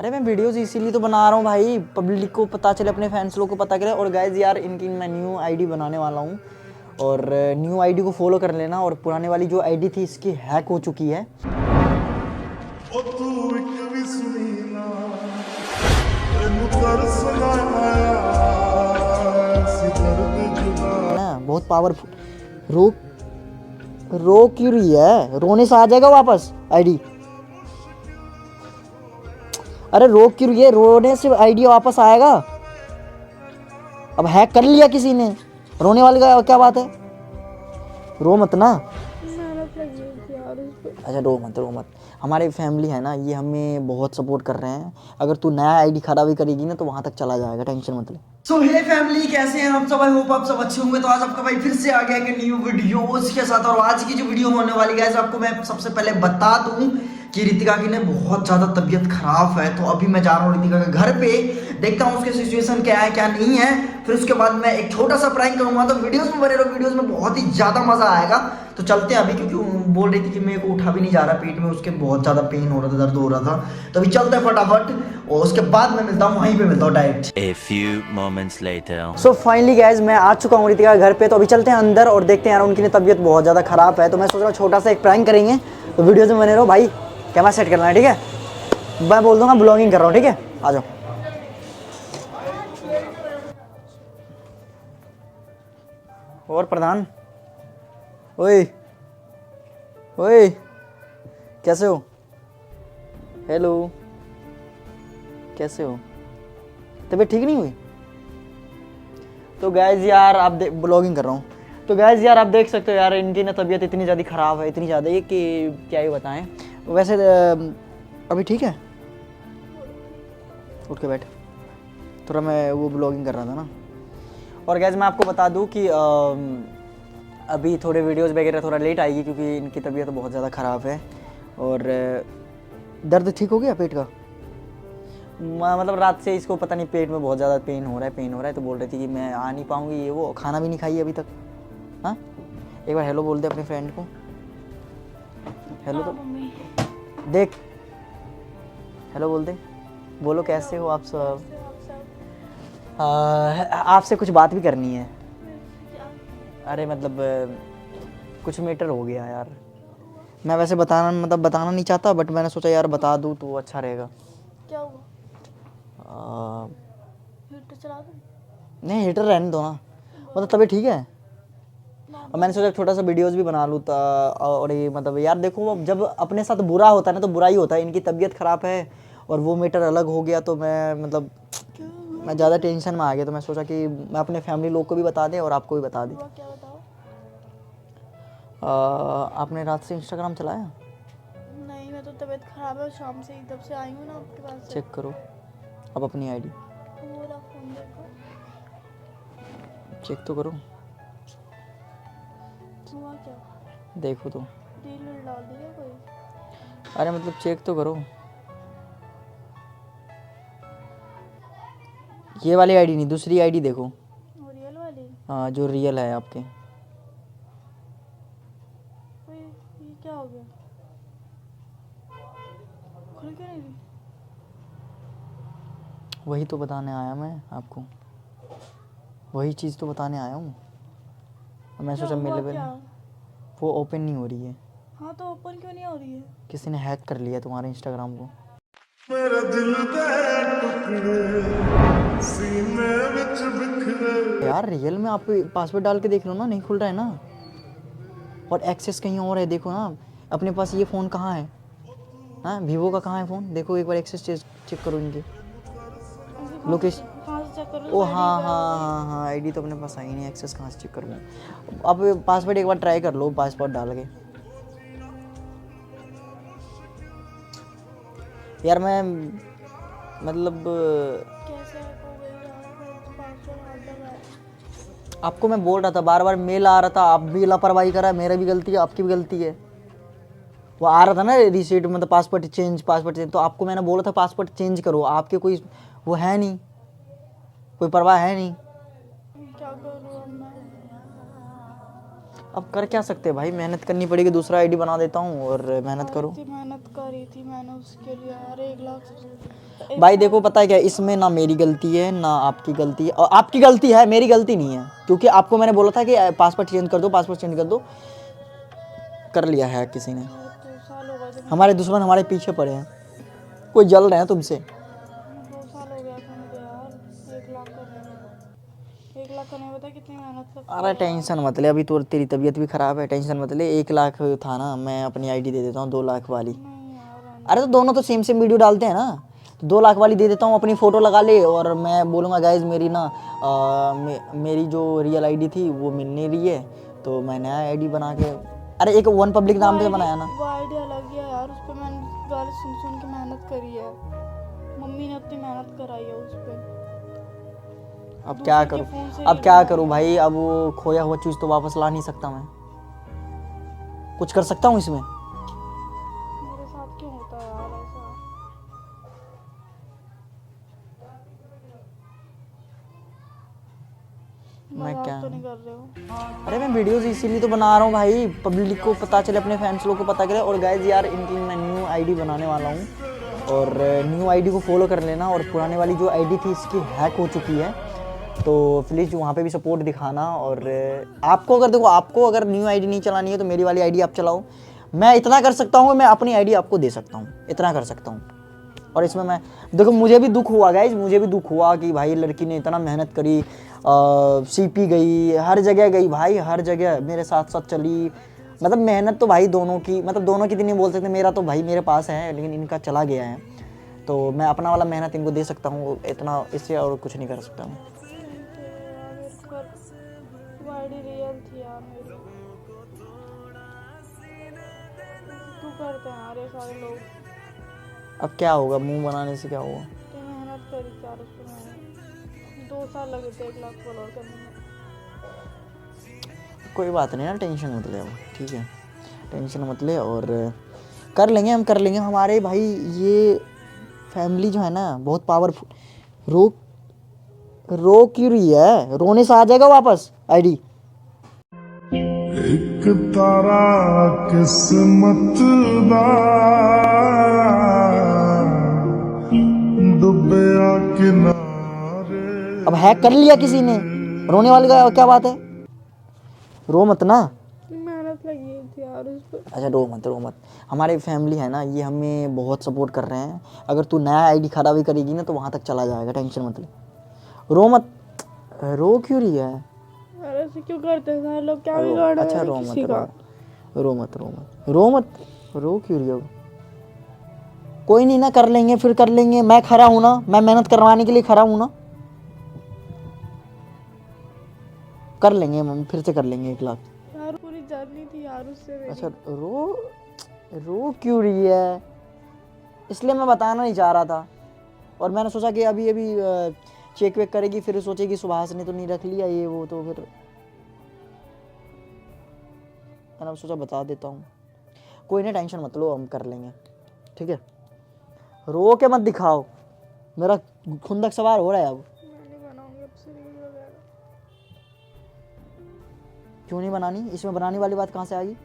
अरे मैं वीडियोस इसीलिए तो बना रहा हूँ भाई, पब्लिक को पता चले, अपने फैंस लोग को पता चले। और गाइज यार इनकी मैं न्यू आईडी बनाने वाला हूँ और न्यू आईडी को फॉलो कर लेना। और पुराने वाली जो आईडी थी इसकी हैक हो चुकी है। ना बहुत पावरफुल। रो क्यों रही है? रोने से आ जाएगा वापस आईडी। अरे रो क्यों रही है? रोने से आईडी वापस आएगा। अब हैक कर लिया किसी ने, रोने वाली का क्या बात है? रो मत ना। अच्छा रो मत। हमारी फैमिली है ना, ये हमें बहुत सपोर्ट कर रहे हैं। अगर तू नया आईडी खराब ही करेगी ना तो वहां तक चला जाएगा, टेंशन मत ले। सो हे फैमिली, कैसे हैं आप सब? आई होप आप सब अच्छे होंगे। तो आज आपका भाई फिर से आ गया एक न्यू वीडियोस के साथ। और आज की जो वीडियो होने वाली है, आपको मैं सबसे पहले बता दूं कि रितिका की ने बहुत ज़्यादा तबीयत खराब है। तो अभी मैं जा रहा हूँ रितिका के घर पे, देखता हूँ उसकी सिचुएशन क्या है क्या नहीं है। फिर उसके बाद मैं एक छोटा सा प्रैंक करूँगा। तो वीडियोस में बने रहो, वीडियोस में बहुत ही ज़्यादा मज़ा आएगा। तो चलते हैं अभी, क्योंकि बोल रही थी कि मेरे को उठा भी नहीं जा रहा, पेट में उसके बहुत ज़्यादा पेन हो रहा था, दर्द हो रहा था। तो अभी चलते हैं फटाफट, और उसके बाद मैं मिलता हूँ, वहीं पे मिलता हूँ direct. A few moments later. So finally guys मैं आ चुका हूँ रितिका के घर पे। तो अभी चलते हैं अंदर और देखते हैं यार, उनकी तबीयत बहुत ज़्यादा ख़राब है। तो मैं सोच रहा हूँ छोटा सा एक प्रैंक करेंगे। तो वीडियोस में बने रहो भाई, कैमरा सेट करना है, ठीक है? मैं बोल दूंगा ब्लॉगिंग कर रहा हूँ, ठीक है? आ जाओ। और प्रधान, ओए ओए, कैसे हो? हेलो, कैसे हो? तबीयत ठीक नहीं हुई? तो गाइज यार आप ब्लॉगिंग कर रहा हूँ। तो गाइज यार आप देख सकते हो यार, इनकी ना तबीयत इतनी ज़्यादा ख़राब है, इतनी ज़्यादा ये कि क्या ही बताएं। वैसे अभी ठीक है? उठ के बैठ, थोड़ा मैं वो ब्लॉगिंग कर रहा था ना। और गाइज मैं आपको बता दूं कि अभी थोड़े वीडियोस वगैरह थोड़ा लेट आएगी, क्योंकि इनकी तबीयत बहुत ज़्यादा ख़राब है। और दर्द ठीक हो गया पेट का? मतलब रात से इसको पता नहीं पेट में बहुत ज़्यादा पेन हो रहा है। तो बोल रही थी कि मैं आ नहीं पाऊँगी, ये वो, खाना भी नहीं खाई अभी तक। हाँ, एक बार हेलो बोल दे अपने फ्रेंड को। हेलो तो देख, हेलो बोल दे। बोलो कैसे हो आप सब? आपसे कुछ बात भी करनी है। अरे मतलब कुछ मैटर हो गया यार। मैं वैसे बताना नहीं चाहता, बट मैंने सोचा यार बता दूँ तो अच्छा रहेगा। क्या हुआ? हीटर चला दूं? नहीं, हीटर रहने दो ना। मतलब तभी ठीक है। और मैंने सोचा छोटा सा वीडियोस भी बना लूँ। और ये मतलब यार देखो, जब अपने साथ बुरा होता है ना तो बुरा ही होता है। इनकी तबीयत ख़राब है और वो मैटर अलग हो गया, तो मैं मैं ज़्यादा टेंशन में आ गया। तो मैं सोचा कि मैं अपने फैमिली लोग को भी बता दें और आपको भी बता दें। क्या बताओ? आपने रात से इंस्टाग्राम चलाया? नहीं, मैं तो तबीयत खराब है, शाम से ही तब से आई हूँ ना आपके पास से। चेक करो अब अपनी आईडी, पूरा फोन देखो। चेक तो करो। हुआ क्या? देखो तो। रील डाल दी क्या कोई? अरे मतलब चेक तो करो। ये वाली आईडी नहीं, दूसरी आईडी देखो। वो रियल वाली? हाँ, जो रियल है आपके। ये क्या हो गया? खुल क्यों नहीं रही? वही तो बताने आया मैं आपको, वही चीज़ तो बताने आया हूँ। मैं सोचा मिले पहले। वो ओपन नहीं हो रही है। हाँ तो ओपन क्यों नहीं हो रही है? किसी ने हैक कर लिया तुम्हारे इंस्टाग्राम को। मेरा दिल सीने विच बिखरे। यार रियल में आप पासवर्ड डाल के देख लो ना, नहीं खुल रहा है ना। और एक्सेस कहीं और है, देखो ना। अपने पास ये फ़ोन कहाँ है? हाँ, वीवो का कहाँ है फ़ोन? देखो एक बार एक्सेस चेक करो इनके लोकेशन। कहाँ से चेक करूँ? ओ हाँ, आईडी तो अपने पास आई नहीं, एक्सेस कहाँ से चेक करूँ? अब पासवर्ड एक बार ट्राई कर लो, पासवर्ड डाल के। यार मैं मतलब कैसे हो गई यार? पासवर्ड हट गया। आपको मैं बोल रहा था, बार बार मेल आ रहा था, आप भी लापरवाही करा, मेरा भी गलती है, आपकी भी गलती है। वो आ रहा था ना रिसीट, मतलब पासवर्ड चेंज। तो आपको मैंने बोला था पासवर्ड चेंज करो, आपके कोई वो है नहीं, कोई परवाह है नहीं। क्या करूँ अब मैं? अब कर क्या सकते हैं भाई, मेहनत करनी पड़ेगी, दूसरा आईडी बना देता हूँ और मेहनत करो। मेहनत करी थी मैंने उसके लिए यार, 1 लाख। भाई देखो पता है क्या, इसमें ना मेरी गलती है ना आपकी गलती है, और आपकी गलती है, मेरी गलती नहीं है, क्योंकि आपको मैंने बोला था कि पासवर्ड चेंज कर दो, पासवर्ड चेंज कर दो, कर लिया है किसी ने। 2 साल हो गए थे, हमारे दुश्मन हमारे पीछे पड़े हैं, कोई जल रहे हैं तुमसे। 2 साल हो गया था मुझे यार 1 लाख करने में। 1 लाख करने में पता है कितनी मेहनत लगती अरे टेंशन मत ले, अभी तो तेरी तबीयत भी खराब है, टेंशन मत ले। 1 लाख था ना, मैं अपनी आईडी दे देता हूँ 2 लाख वाली। नहीं यार। अरे तो दोनों तो सेम सेम वीडियो डालते हैं ना, तो 2 लाख वाली दे देता हूँ, अपनी फ़ोटो लगा ले, और मैं बोलूँगा गाइज मेरी ना मेरी जो रियल आईडी थी वो मिल नहीं रही है, तो मैं नया आईडी बना के, अरे एक वन पब्लिक नाम पे बनाया ना। वो आइडिया अलग ही है यार, उस पर मैंने गाली सुन सुन के मेहनत करी है, मम्मी ने इतनी मेहनत कराई है उस पर। अब क्या करूँ, अब क्या करूँ भाई, अब वो खोया हुआ चीज़ तो वापस ला नहीं सकता मैं, कुछ कर सकता हूँ इसमें? मेरे साथ क्यों होता है यार ऐसा? मैं मजाक क्या, तो नहीं कर रहे हो? अरे मैं वीडियोस इसीलिए तो बना रहा हूँ भाई, पब्लिक को पता चले, अपने फैंस लोग को पता चले। और गाइज यार इनकी मैं न्यू आईडी बनाने वाला हूँ, और न्यू आईडी को फॉलो कर लेना, और पुराने वाली जो आईडी थी इसकी हैक हो चुकी है, तो प्लीज़ वहाँ पे भी सपोर्ट दिखाना। और आपको अगर देखो, आपको अगर न्यू आईडी नहीं चलानी है तो मेरी वाली आईडी आप चलाओ, मैं इतना कर सकता हूँ, मैं अपनी आईडी आपको दे सकता हूँ, इतना कर सकता हूँ। और इसमें मैं देखो, मुझे भी दुख हुआ गाइज, मुझे भी दुख हुआ कि भाई लड़की ने इतना मेहनत करी, सीपी गई, हर जगह गई भाई, हर जगह मेरे साथ साथ चली, मतलब मेहनत तो भाई दोनों की, मतलब दोनों की तो नहीं बोल सकते, मेरा तो भाई मेरे पास है, लेकिन इनका चला गया है, तो मैं अपना वाला मेहनत इनको दे सकता हूँ, इतना, इससे और कुछ नहीं कर सकता मैं। वो आईडी रियल थी यार मेरी। तू करते हैं यार ये सारे लोग। अब क्या होगा, मुंह बनाने से क्या होगा? इतनी मेहनत करी थी यार उस पर मैंने, 2 साल लगे थे 1 लाख फॉलोअर करने में। कोई बात नहीं ना, टेंशन मत ले अब, ठीक है, टेंशन मत ले, और कर लेंगे, हम कर लेंगे। हमारे भाई ये फैमिली जो है ना बहुत पावरफुल। रो क्यों रही है, रोने से आ जाएगा वापस आईडी। एक तारा किस्मत दा डुबया किनारे। अब हैक कर लिया किसी ने, रोने वाले का क्या बात है, रो मत ना। मेहनत लगी थी यार उस पर। अच्छा रो मत, रो मत। हमारी फैमिली है ना, ये हमें बहुत सपोर्ट कर रहे हैं, अगर तू नया आईडी खराब भी करेगी ना तो वहाँ तक चला जाएगा, टेंशन मत ले, रो मत। रो क्यों रही है? अरे ऐसे क्यों करते हैं सारे लोग, क्या बिगाड़ा अच्छा है रो मत, किसी का? रो मत, रो मत, रो मत, रो क्यों रही हो? कोई नहीं ना, कर लेंगे, फिर कर लेंगे, मैं खड़ा हूँ ना, मैं मेहनत करवाने के लिए खड़ा हूँ ना, कर लेंगे हम, फिर से कर लेंगे 1 लाख। यार पूरी जर्नी थी यार उससे मेरी। अच्छा रो क्यों रही है, इसलिए मैं बताना नहीं चाह रहा था, और मैंने सोचा कि अभी अभी चेक वेक करेगी, फिर सोचेगी सुभाष ने तो नहीं रख लिया ये वो, तो फिर मैंने सोचा बता देता हूँ। कोई नहीं, टेंशन मत लो, हम कर लेंगे, ठीक है, रो के मत दिखाओ, मेरा खुंदक सवार हो रहा है अब। मैं नहीं बनाऊंगी अब से रील वगैरह। क्यों नहीं बनानी, इसमें बनाने वाली बात कहाँ से आ गई? मैं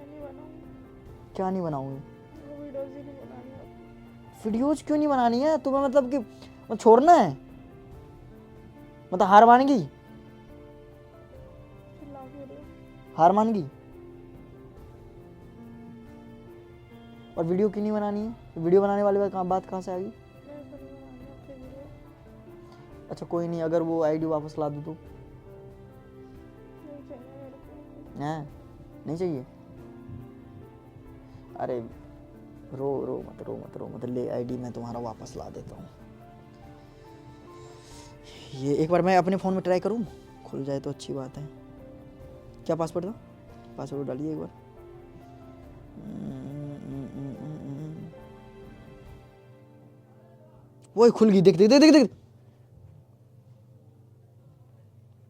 नहीं बनाऊंगी, क्या नहीं बनाऊंगी? वो वीडियोस ही नहीं बनानी अब। वीडियोज क्यों नहीं बनानी है तुम्हें, मतलब कि मतलब छोड़ना है, मतलब हार मान गई, चिल्ला के रहे। हार मान गई, और वीडियो क्यों नहीं बनानी है? वीडियो बनाने वाली बात कहाँ से आ गई? मैं तो नहीं बनानी अब से वीडियो। अच्छा कोई नहीं, अगर वो आईडी वापस ला दो तो? नहीं चाहिए मेरे को। हैं, नहीं चाहिए? अरे रो मत, ले आईडी मैं तुम्हारा वापस ला देता हूँ। ये एक बार मैं अपने फ़ोन में ट्राई करूँ, खुल जाए तो अच्छी बात है। क्या पासवर्ड था, पासवर्ड डालिए एक बार। वो खुल गई, देख देख देख देख देख,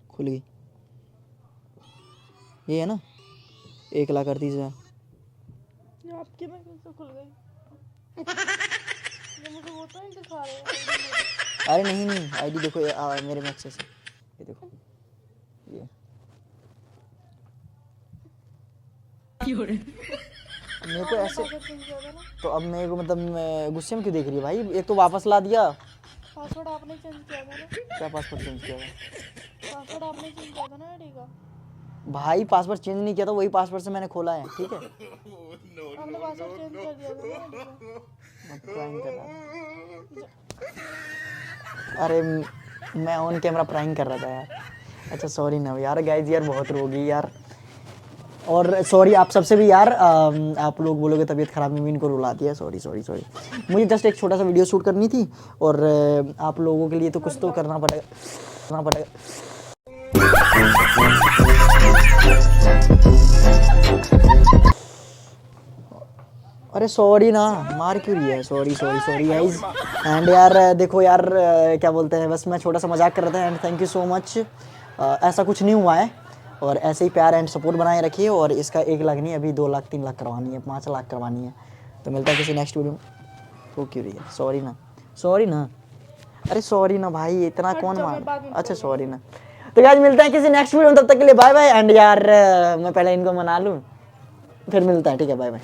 खुल गई, ये है ना 1,38,000। ये आपकी में कैसे खुल गई? ये मुझे वो तो नहीं दिखा रहे हैं। अरे नहीं आईडी देखो, मेरे में एक्सेस है, ये देखो, मेरे को ऐसे पासवर्ड चेंज किया था ना। तो अब मेरे को मतलब गुस्से में क्यों देख रही है भाई? एक तो वापस ला दिया। पासवर्ड आपने चेंज किया था ना। क्या पासवर्ड चेंज किया था? पासवर्ड आपने चेंज किया था ना आईडी का। भाई पासवर्ड चेंज नहीं किया था, वही पासवर्ड से मैंने खोला है, ठीक है? आपने पासवर्ड चेंज कर दिया था ना आईडी का। मैं प्रैंक कर रहा था। अरे मैं ऑन कैमरा प्रैंक कर रहा था यार। अच्छा सॉरी ना यार, गाइस यार बहुत रोगी यार। और सॉरी आप सबसे भी यार, आप लोग बोलोगे तबीयत खराब में भी इनको रुला दिया। Sorry sorry sorry. मुझे जस्ट एक छोटा सा वीडियो शूट करनी थी और आप लोगों के लिए तो कुछ तो करना पड़ेगा। अरे सॉरी ना, मार क्यों रही है? Sorry sorry sorry guys. And यार देखो यार, क्या बोलते हैं, बस मैं छोटा सा मजाक कर रहा था। And thank you so much. ऐसा कुछ नहीं हुआ है और ऐसे ही प्यार एंड सपोर्ट बनाए रखिए। और इसका 1 लाख नहीं, अभी 2 लाख 3 लाख करवानी है, 5 लाख करवानी है। तो मिलता है किसी नेक्स्ट वीडियो में। वो क्यों रही है? सॉरी ना। अरे सॉरी ना भाई, इतना कौन जाओ, मार। मैं बाद में अच्छा सॉरी ना। तो गाइस मिलते हैं किसी नेक्स्ट वीडियो में, तब तक के लिए बाय बाय। एंड यार मैं पहले इनको मना लूँ, फिर मिलता है, ठीक है? Bye bye.